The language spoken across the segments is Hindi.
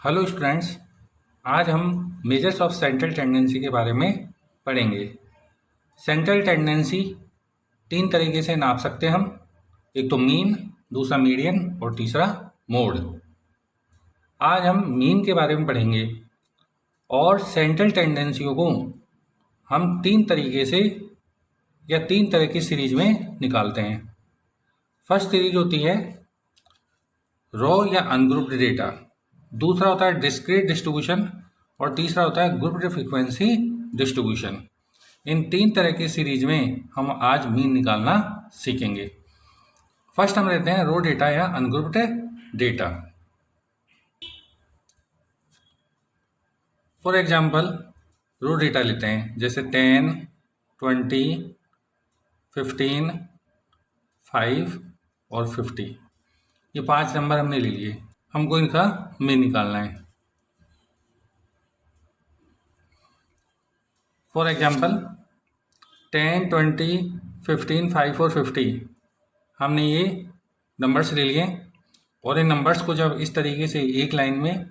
हेलो स्टूडेंट्स, आज हम मेजर्स ऑफ सेंट्रल टेंडेंसी के बारे में पढ़ेंगे। सेंट्रल टेंडेंसी तीन तरीके से नाप सकते हैं हम। एक तो मीन, दूसरा मीडियन और तीसरा मोड। आज हम मीन के बारे में पढ़ेंगे और सेंट्रल टेंडेंसियों को हम तीन तरीके से या तीन तरह की सीरीज में निकालते हैं। फर्स्ट सीरीज होती है रॉ या अनग्रुप्ड डेटा, दूसरा होता है डिस्क्रीट डिस्ट्रीब्यूशन और तीसरा होता है ग्रुप्ड फ्रीक्वेंसी डिस्ट्रीब्यूशन। इन तीन तरह की सीरीज में हम आज मीन निकालना सीखेंगे। फर्स्ट हम लेते हैं रो डेटा या ungrouped data. For example raw data लेते हैं, जैसे 10, 20, 15, 5 और 50। ये 5 नंबर हमने ले लिए, हमको इनका मीन निकालना है। फॉर एग्जांपल 10, 20, 15, 5 और 50 हमने ये नंबर्स ले लिए और इन नंबर्स को जब इस तरीके से एक लाइन में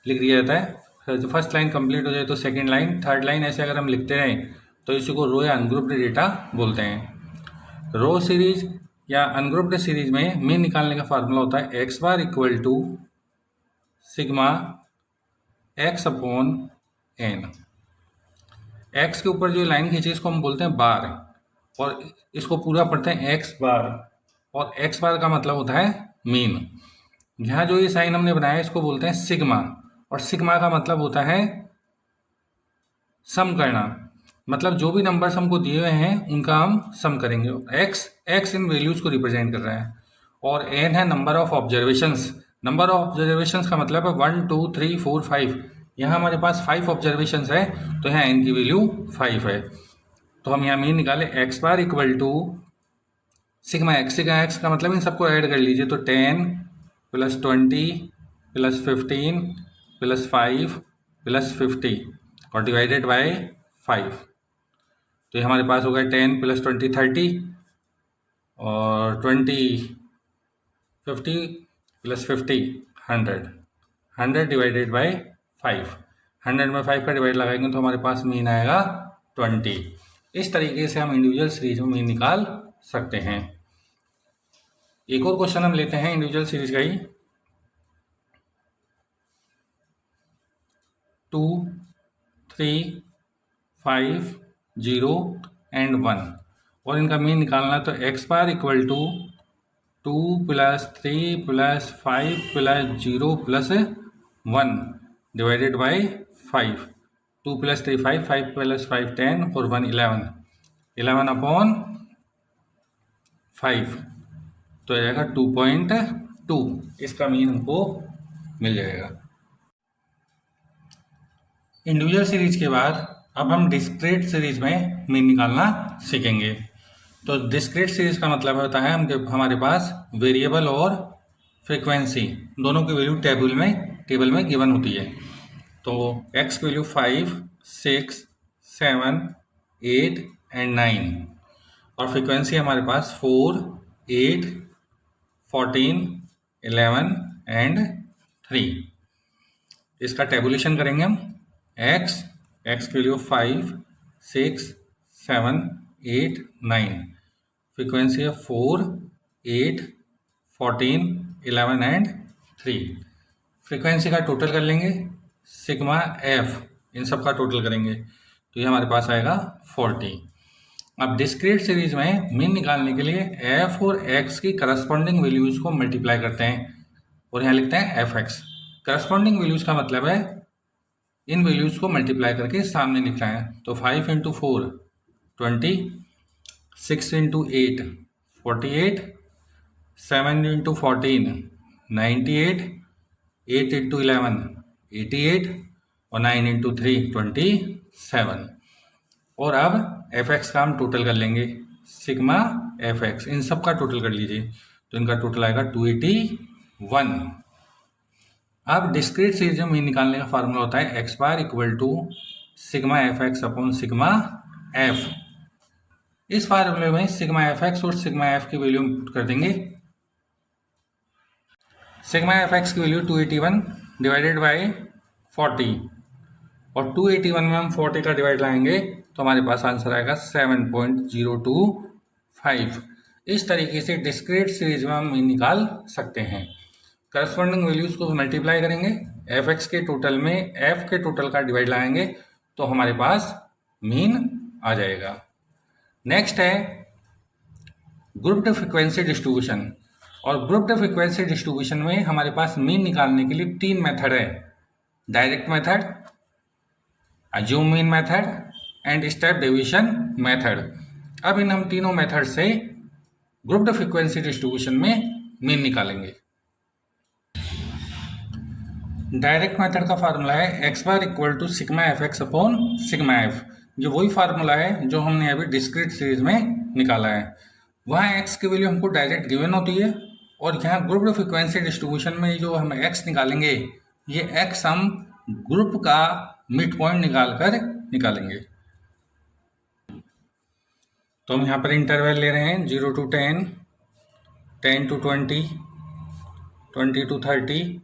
लिख दिया जाता है, तो फर्स्ट लाइन कंप्लीट हो जाए तो सेकंड लाइन, थर्ड लाइन, ऐसे अगर हम लिखते रहें तो इसी को रो या अनग्रुप्ड डेटा बोलते हैं। रो सीरीज या अनग्रुप्ड सीरीज में मीन निकालने का फार्मूला होता है x bar equal to sigma X upon N. X के ऊपर जो लाइन खींची इसको हम बोलते हैं बार और इसको पूरा पढ़ते हैं एक्स बार, और एक्स बार का मतलब होता है मीन। यहाँ जो ये साइन हमने बनाया इसको बोलते हैं सिग्मा, और सिग्मा का मतलब होता है सम करना। मतलब जो भी नंबर्स हमको दिए हुए हैं उनका हम सम करेंगे। एक्स इन वैल्यूज को रिप्रेजेंट कर रहा है और एन है number of observations. Number of observations का मतलब है 1, 2, 3, 4, 5। यहाँ हमारे पास 5 ऑब्जर्वेशंस है तो यहाँ एन की वैल्यू 5 है। तो हम यहाँ मीन निकाले X bar equal to sigma X. Sigma X का मतलब इन सबको ऐड कर लीजिए, तो 10 + 20 + 15 + 5 + 50 और डिवाइडेड बाय 5। तो ये हमारे पास हो गया 10 + 20 30 और 20 50 + 50 100। 100 डिवाइडेड बाय 5। 100 में 5 का डिवाइड लगाएंगे तो हमारे पास मीन आएगा 20। इस तरीके से हम इंडिविजुअल सीरीज में मीन निकाल सकते हैं। एक और क्वेश्चन हम लेते हैं इंडिविजुअल सीरीज का ही। 2, 3, 5, 0 एंड 1 और इनका मीन निकालना है, तो x bar equal to 2 + 3 + 5 + 0 + 1 divided by 5। 2 + 3 5, 5 + 5 10 और 1 11। 11 अपॉन 5 तो आ जाएगा 2.2। इसका मीन हमको मिल जाएगा। इंडिविजुअल सीरीज के बाद अब हम डिस्क्रीट सीरीज में मीन निकालना सीखेंगे। तो डिस्क्रीट सीरीज का मतलब होता है हमारे पास वेरिएबल और फ्रीक्वेंसी दोनों की वैल्यू टेबल में गिवन होती है। तो एक्स की वैल्यू 5, 6, 7, 8 एंड 9 और फ्रीक्वेंसी हमारे पास 4, 8, 14, 11 एंड 3। इसका टेबुलेशन करेंगे हम। एक्स की वैल्यू 5, 6, 7, 8, 9। फ्रीक्वेंसी है 4, 8, 14, 11 एंड 3। फ्रीक्वेंसी का टोटल कर लेंगे, सिग्मा एफ, इन सब का टोटल करेंगे तो ये हमारे पास आएगा 40। अब डिस्क्रीट सीरीज में मीन निकालने के लिए एफ और एक्स की करस्पॉन्डिंग वैल्यूज को मल्टीप्लाई करते हैं और यहाँ लिखते हैं एफ एक्स। करस्पॉन्डिंग वैल्यूज का मतलब है इन वैल्यूज को मल्टीप्लाई करके सामने लिखना है। तो 5 × 4 20, 6 × 8 48, 7 × 14 98, 8 × 11 88 और 9 × 3 27। और अब एफ एक्स का हम टोटल कर लेंगे, सिग्मा एफ एक्स, इन सब का टोटल कर लीजिए तो इनका टोटल आएगा 281। अब डिस्क्रीट सीरीज में मीन निकालने का फार्मूला होता है x bar equal to sigma f x upon sigma f. इस फार्मूले में सिग्मा एफ एक्स और सिग्मा एफ की वैल्यू पुट कर देंगे। सिग्मा एफ एक्स की वैल्यू 281 डिवाइडेड बाय 40 और 281 में हम 40 का डिवाइड लाएंगे तो हमारे पास आंसर आएगा 7.025। इस तरीके से डिस्क्रीट सीरीज में हम मीन निकाल सकते हैं। करस्पॉन्डिंग वैल्यूज को मल्टीप्लाई करेंगे, एफ एक्स के टोटल में एफ के टोटल का डिवाइड लाएंगे तो हमारे पास मीन आ जाएगा। नेक्स्ट है ग्रुप्ड फ्रीक्वेंसी डिस्ट्रीब्यूशन। और ग्रुप्ड फ्रीक्वेंसी डिस्ट्रीब्यूशन में हमारे पास मीन निकालने के लिए 3 मेथड है, direct method, assume mean method and step division method. अब इन हम तीनों मेथड से ग्रुप्ड फ्रीक्वेंसी डिस्ट्रीब्यूशन में मीन निकालेंगे। डायरेक्ट मेथड का फार्मूला है x bar equal to sigma f x upon sigma f. ये वही फार्मूला है जो हमने अभी डिस्क्रीट सीरीज में निकाला है। वहाँ एक्स की वैल्यू हमको डायरेक्ट गिवन होती है और यहाँ ग्रुप्ड फ्रीक्वेंसी डिस्ट्रीब्यूशन में जो हम एक्स निकालेंगे ये एक्स हम ग्रुप का मिड पॉइंट निकालेंगे। तो हम यहाँ पर इंटरवल ले रहे हैं 0 to 10, 10 to 20, 20 to 30,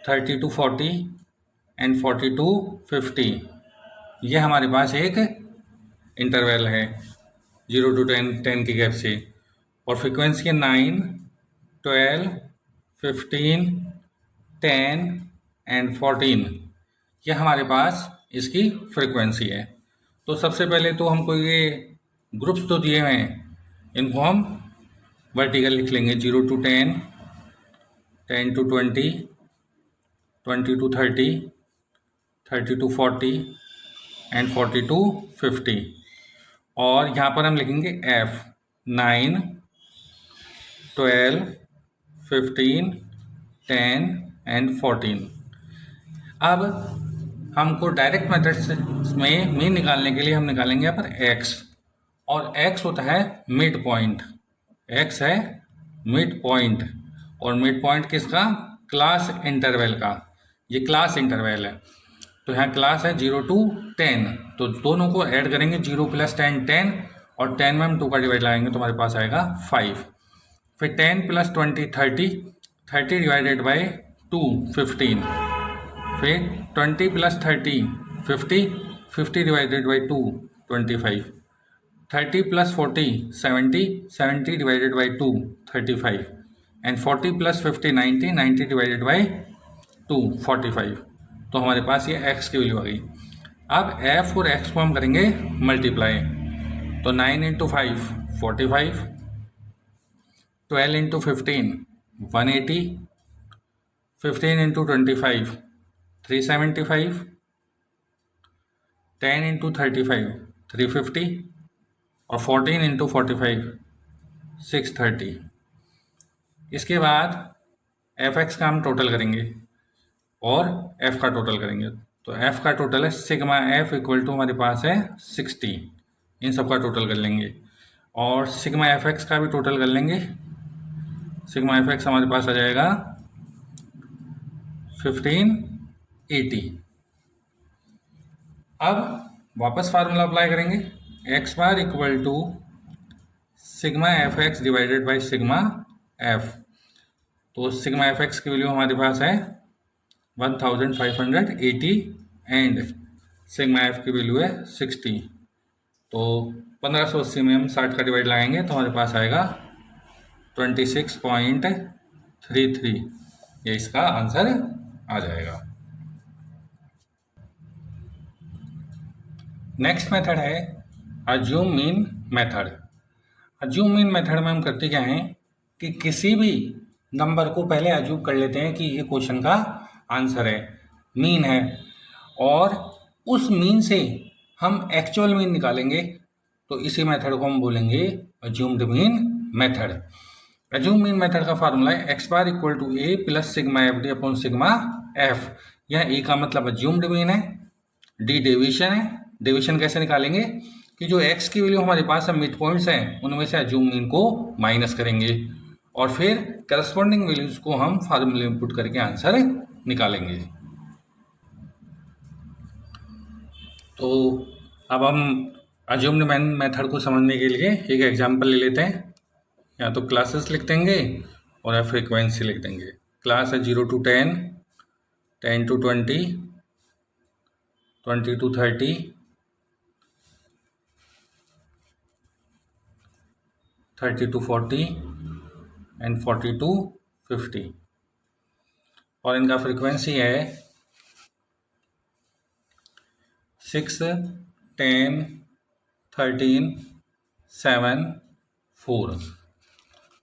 30 to 40 and 40 to 50। ये हमारे पास एक इंटरवल है 0 to 10 के गैप से। और फ्रीक्वेंसी के 9, 12, 15, 10 एंड 14 ये हमारे पास इसकी फ्रीक्वेंसी है। तो सबसे पहले तो हमको ये ग्रुप्स तो दिए हुए हैं, इनको हम वर्टिकल लिख लेंगे 0 to 10, 10 to 20, 20 to 30, 30 to 40 and 40 to 50। और यहाँ पर हम लिखेंगे F 9, 12, 15, 10 एंड 14। अब हमको डायरेक्ट मेथड में मीन निकालने के लिए हम निकालेंगे यहाँ पर x, और x होता है मिड पॉइंट। x है मिड पॉइंट और मिड पॉइंट किसका? क्लास इंटरवल का। ये क्लास इंटरवल है तो यहाँ क्लास है 0 to 10, तो दोनों को ऐड करेंगे 0 + 10 10 और 10 में हम 2 का डिवाइड लाएंगे तो हमारे पास आएगा 5। फिर 10 + 20 30, 30 डिवाइडेड बाय 2 15। फिर 20 + 30 50, 50 divided by 2 25। 30 + 40 70, 70 divided by 2 35 and 40 + 50 90, 90 divided by 2 45। तो हमारे पास ये x की वैल्यू आ गई। अब f और x को हम करेंगे मल्टीप्लाई, तो 9 × 5 45, 12 × 15 180, 15 × 25 375, 10 × 35 350 और 14 × 45 630। इसके बाद fx का हम टोटल करेंगे और f का टोटल करेंगे। तो f का टोटल है सिग्मा f इक्वल टू हमारे पास है 60। इन सब का टोटल कर लेंगे और सिग्मा fx का भी टोटल कर लेंगे। सिग्मा fx हमारे पास आ जाएगा 1580। अब वापस फार्मूला अप्लाई करेंगे, x bar equal to sigma fx divided by sigma f। तो सिग्मा fx की वैल्यू हमारे पास है 1580 एंड सिग्मा f की वैल्यू है 60। तो 1580 में हम 60 का डिवाइड लाएंगे तो हमारे पास आएगा 26.33। ये इसका आंसर आ जाएगा। नेक्स्ट मेथड है assume mean method. Assume mean method में हम करते क्या हैं कि किसी भी नंबर को पहले अज्यूम कर लेते हैं कि ये क्वेश्चन का आंसर है, मीन है, और उस मीन से हम एक्चुअल मीन निकालेंगे। तो इसी मेथड को हम बोलेंगे assumed mean method. Assume mean method का फार्मूला है x bar equal to A plus sigma f d upon sigma f. यह ए का मतलब अज्यूम्ड मीन है, डी डेविएशन है। डेविएशन कैसे निकालेंगे कि जो एक्स की वैल्यू हमारे पास है मिड पॉइंट्स हैं उनमें से अज्यूम मीन को माइनस करेंगे और फिर करस्पॉन्डिंग वैल्यूज को हम फार्मूले में पुट करके आंसर निकालेंगे। तो अब हम अज्यूम्ड मीन मेथड को समझने के लिए एक एग्जांपल ले लेते हैं। या तो क्लासेस लिख देंगे और फ्रीक्वेंसी लिख देंगे। क्लास है 0 to 10, 10 to 20, 20 to 30, 30 to 40 and 40 to 50। और इनका फ्रीक्वेंसी है 6, 10, 13, 7, 4।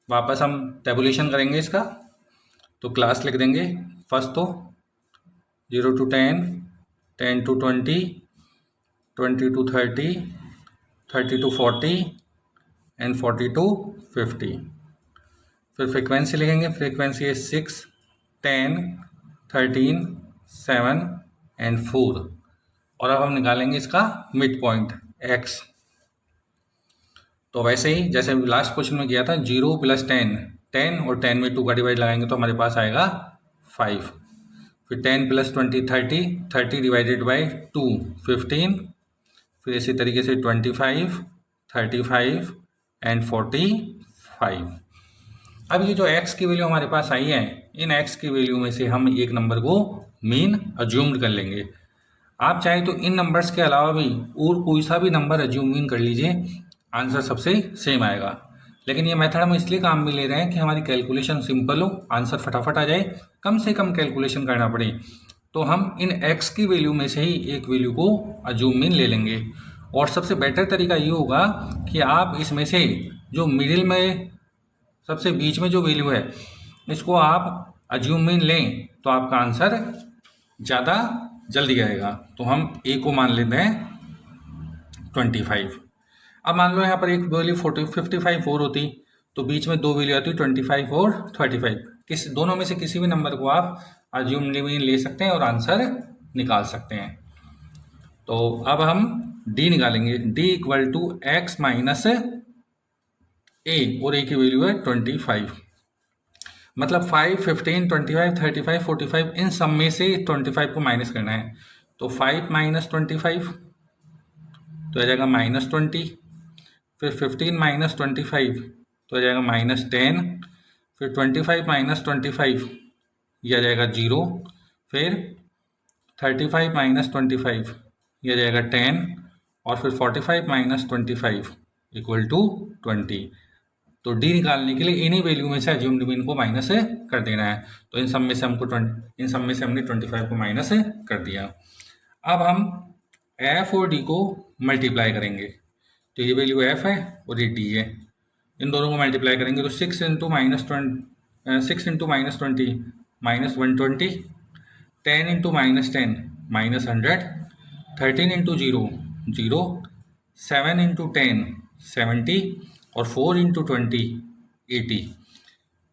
वापस हम टेबुलेशन करेंगे इसका, तो क्लास लिख देंगे फर्स्ट तो 0 to 10, 10 to 20, 20 to 30, 30 to 40 and 40 to 50। फिर फ्रीक्वेंसी लिखेंगे, फ्रीक्वेंसी है 6, 10, 13, 7 एंड 4। और अब हम निकालेंगे इसका मिड पॉइंट x। तो वैसे ही जैसे लास्ट क्वेश्चन में किया था, 0 + 10, 10 और 10 में 2 का डिवाइड लगाएंगे तो हमारे पास आएगा 5। फिर 10 + 20 30, 30 डिवाइडेड बाई 2 15। फिर इसी तरीके से 25, 35 एंड 45। अब ये जो x की वैल्यू हमारे पास आई है, इन x की वैल्यू में से हम एक नंबर को मीन अज्यूम्ड कर लेंगे। आप चाहे तो इन नंबर्स के अलावा भी और कोई सा भी नंबर अज्यूम मीन कर लीजिए, आंसर सबसे सेम आएगा। लेकिन ये मेथड हम इसलिए काम में ले रहे हैं कि हमारी कैलकुलेशन सिंपल हो, आंसर फटाफट आ जाए, कम से कम कैलकुलेशन करना पड़े। तो हम इन x की वैल्यू में से ही एक वैल्यू को अज्यूम मीन ले लेंगे। और सबसे बेटर तरीका ये होगा कि आप इसमें से जो मिडिल में सबसे बीच में जो वैल्यू है इसको आप अज्यूम मीन लें तो आपका आंसर ज़्यादा जल्दी आएगा। तो हम a को मान लेते हैं 25। अब मान लो यहाँ पर एक वैल्यू 55 और होती तो बीच में दो वैल्यू आती 25 और 35। दोनों में से किसी भी नंबर को आप अज्यूम मीन ले सकते हैं और आंसर निकाल सकते हैं। तो अब हम d निकालेंगे, d = x - a, और a की वैल्यू है 25। मतलब 5, 15, 25, 35, 45 इन सब में से 25 को माइनस करना है। तो 5 - 25 तो आ जाएगा -20। फिर 15 - 25 तो आ जाएगा -10। फिर 25 - 25 ये आ जाएगा 0। फिर 35 - 25 ये आ जाएगा 10। और फिर 45 - 25 = 20। तो d निकालने के लिए इन्हीं वैल्यू में से अज्यूम्ड मीन को माइनस कर देना है। तो इन सब में से हमने 25 को माइनस कर दिया। अब हम f और d को मल्टीप्लाई करेंगे। तो ये वैल्यू f है और ये d है, इन दोनों को मल्टीप्लाई करेंगे तो 6 × -20 -120, 10 × -10 -100, 13 × 0 0, 7 × 10 70 और 4 × 20 80।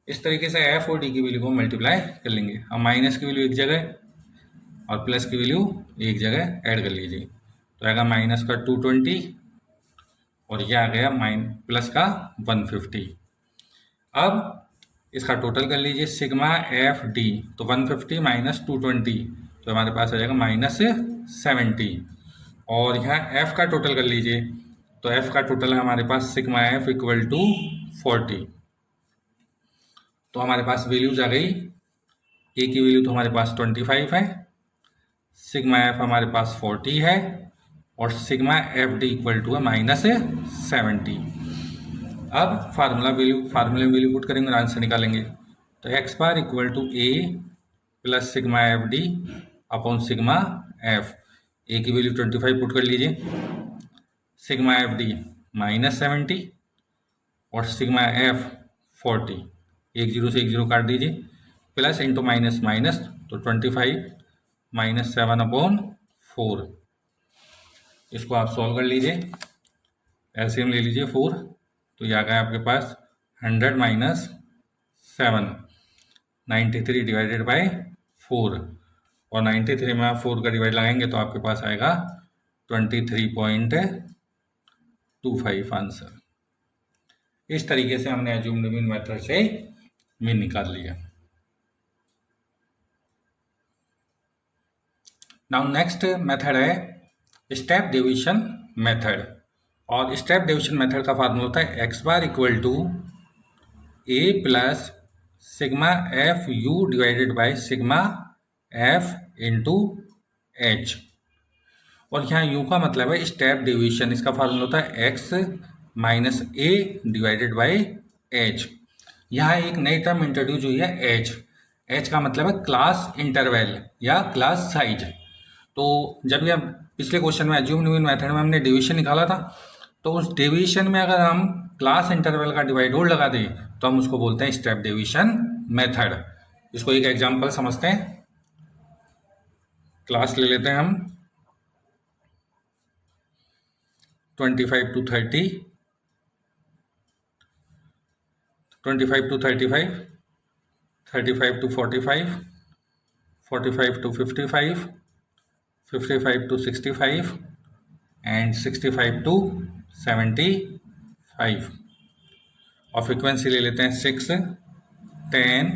इस तरीके से f और d की वैल्यू को मल्टीप्लाई कर लेंगे। अब माइनस की वैल्यू एक जगह और प्लस की वैल्यू एक जगह ऐड कर लीजिए। तो आएगा माइनस का 220 और यह आ गया प्लस का 150। अब इसका टोटल कर लीजिए सिग्मा एफ डी। तो 150 - 220 तो हमारे पास आ जाएगा -70। और यहाँ f का टोटल कर लीजिए। तो f का टोटल है हमारे पास सिग्मा f = 40। तो हमारे पास वैल्यूज आ गई। a की वैल्यू तो हमारे पास 25 है, सिग्मा f हमारे पास 40 है और सिग्मा एफ डी = -70। अब फार्मूले में वैल्यू पुट करेंगे और आंसर निकालेंगे। तो x bar = a plus sigma f d upon sigma f। a की वैल्यू 25 पुट कर लीजिए, सिग्मा एफ डी -70 और सिग्मा एफ 40। एक जीरो से एक जीरो काट दीजिए, प्लस इंटू माइनस माइनस, तो 25 - 7/4। इसको आप सॉल्व कर लीजिए, एलसीएम ले लीजिए 4। तो ये आ गया आपके पास 100 - 7 93 डिवाइडेड बाय 4। और 93 में आप 4 का डिवाइड लगाएंगे तो आपके पास आएगा 23.25 आंसर। इस तरीके से हमने अज्यूम्ड मीन मेथड से मीन निकाल लिया। नाउ नेक्स्ट मेथड है स्टेप डिवीजन मेथड। और स्टेप डिवीजन मेथड का फार्मूला होता है x bar = a plus sigma f u divided by sigma f into H. और यहाँ यू का मतलब है स्टेप डिवीजन, इसका फॉर्मूला होता है x minus A divided by H. यहाँ एक नई टर्म इंट्रोड्यूस हुई है एच। एच का मतलब है क्लास इंटरवल या क्लास साइज। तो जब ये पिछले क्वेश्चन में अज्यूम न्यूमन मेथड में हमने डिवीजन निकाला था, तो उस डिवीजन में अगर हम क्लास इंटरवल का डिवाइड और लगा दें तो हम उसको बोलते हैं स्टेप डिवीजन मेथड। इसको एक एग्जांपल समझते हैं। क्लास ले लेते हैं हम 25 to 30, 25 to 35, 35 to 45, 45 to 55, 55 to 65 and 65 to 75। और फ्रिक्वेंसी ले लेते हैं 6, 10,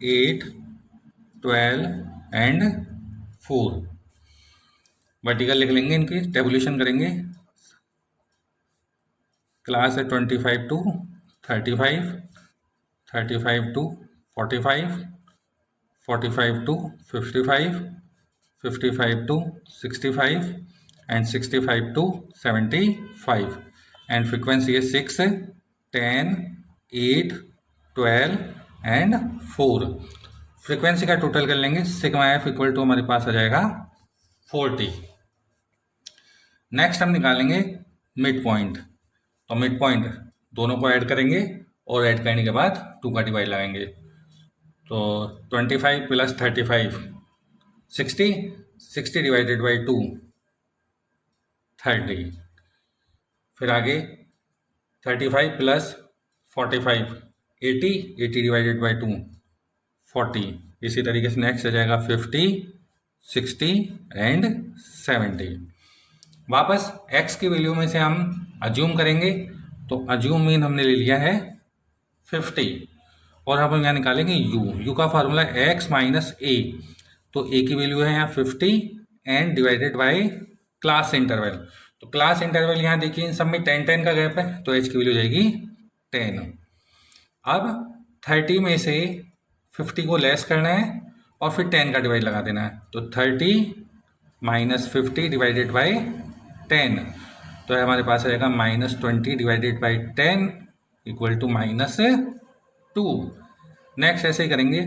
8, 12 एंड 4। वर्टिकल लिख लेंगे, इनकी टेबुलेशन करेंगे। क्लास है 25 to 35, 35 to 45, 45 to 55, 55 to 65 and 65 to 75। And frequency है 6, 10, 8, 12 एंड 4। फ्रिक्वेंसी का टोटल कर लेंगे। सिग्मा एफ इक्वल टू हमारे पास आ जाएगा 40। नेक्स्ट हम निकालेंगे मिड पॉइंट। तो मिड पॉइंट दोनों को ऐड करेंगे और ऐड करने के बाद 2 का डिवाइड लगाएंगे। तो 25 प्लस 35 60, 60 डिवाइडेड बाई 2 30। फिर आगे 35 प्लस 45 80, 80 डिवाइडेड बाई 2 40। इसी तरीके से नेक्स्ट आ जाएगा 50, 60 एंड 70। वापस x की वैल्यू में से हम अज्यूम करेंगे। तो अज्यूम मीन हमने ले लिया है 50 और अब हम यहाँ निकालेंगे u का फार्मूला है x माइनस ए। तो a की वैल्यू है यहाँ 50 and divided by class interval. तो क्लास इंटरवल यहाँ देखिए इन सब में 10 10 का गैप है, तो h की वैल्यू जाएगी 10। अब 30 में से 50 को लेस करना है और फिर 10 का डिवाइड लगा देना है। तो 30 माइनस 50 डिवाइडेड बाई 10, तो हमारे पास आएगा -20 divided by 10 equal to -2। Next ऐसे ही करेंगे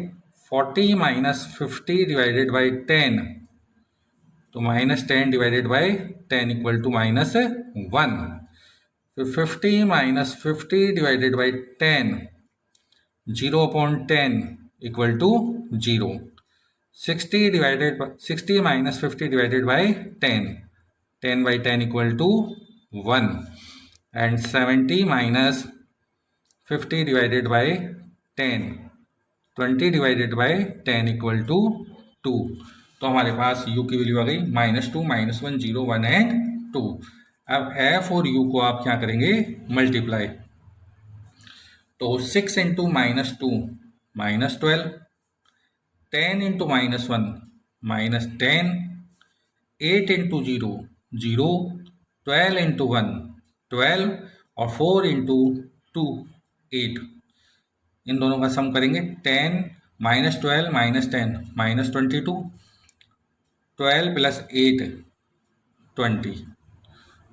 40 माइनस 50 डिवाइडेड बाई 10, तो -10 डिवाइडेड बाई 10 इक्वल टू -1। फिर 50 minus 50 divided by 10, 0/10 equal to 0। 60 minus 50 divided by 10, 10 by 10 equal to 1 and 70 minus 50 divided by 10, 20 divided by 10 equal to 2। तो हमारे पास u की वैल्यू आ गई -2, -1, 0, 1 एंड 2। अब f और u को आप क्या करेंगे मल्टीप्लाई। तो 6 इंटू -2 -12, 10 इंटू -1 -10, 8 इंटू 0 0, 12 इंटू 1 12 और 4 इंटू 2 8। इन दोनों का सम करेंगे 10 -12 -10 -22, 12 प्लस 8 20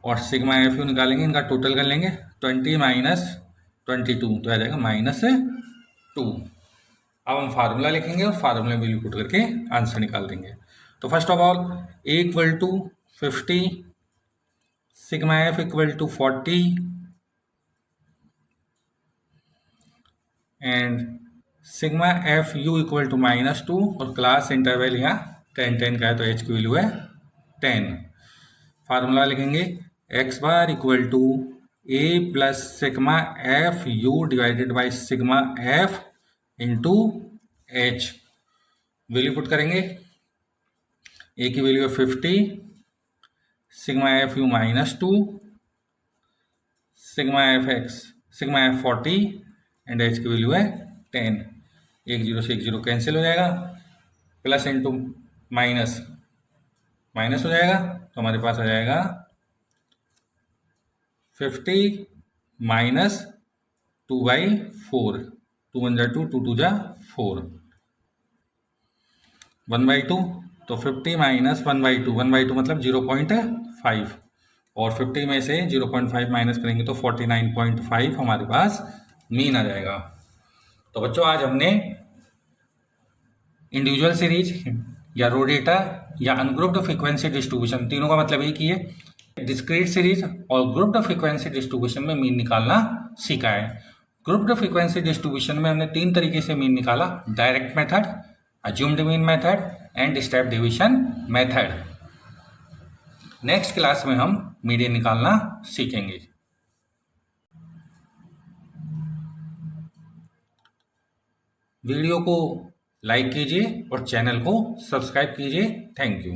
और सिग्मा एफ यू निकालेंगे, इनका टोटल कर लेंगे 20 माइनस 22 तो आ जाएगा -2। अब हम फार्मूला लिखेंगे और फार्मूला वैल्यू पुट करके आंसर निकाल देंगे। तो first of all a equal to 50, sigma f equal to 40 and sigma f u equal to -2 और क्लास इंटरवल यहाँ 10 10 का है तो h की वैल्यू है 10। फार्मूला लिखेंगे x bar equal to a plus sigma f u divided by sigma f into h. Value put करेंगे, a की वैल्यू है 50, sigma f u -2, sigma f 40 and h की वैल्यू है 10। 1 0 से 1 0 कैंसिल हो जाएगा, प्लस इंटू माइनस हो जाएगा, तो हमारे पास आ जाएगा 50 माइनस 2/4, 2 1 जा 2, 2 2 जा 4। 1/2, तो 50 माइनस 1/2, 1/2 मतलब 0.5, और 50 में से 0.5 माइनस करेंगे तो 49.5 हमारे पास मीन आ जाएगा। तो बच्चों आज हमने इंडिविजुअल सीरीज या रो डेटा या अनग्रुप्ड फ्रीक्वेंसी डिस्ट्रीब्यूशन, तीनों का मतलब एक ही है। डिस्क्रीट सीरीज और ग्रुप्ड फ्रीक्वेंसी डिस्ट्रीब्यूशन में मीन निकालना सीखा है। ग्रुप्ड फ्रीक्वेंसी डिस्ट्रीब्यूशन में हमने 3 तरीके से मीन निकाला, direct method, assumed mean method and step division method. Next class में हम मीडियन निकालना सीखेंगे। वीडियो को लाइक कीजिए और चैनल को सब्सक्राइब कीजिए। Thank you.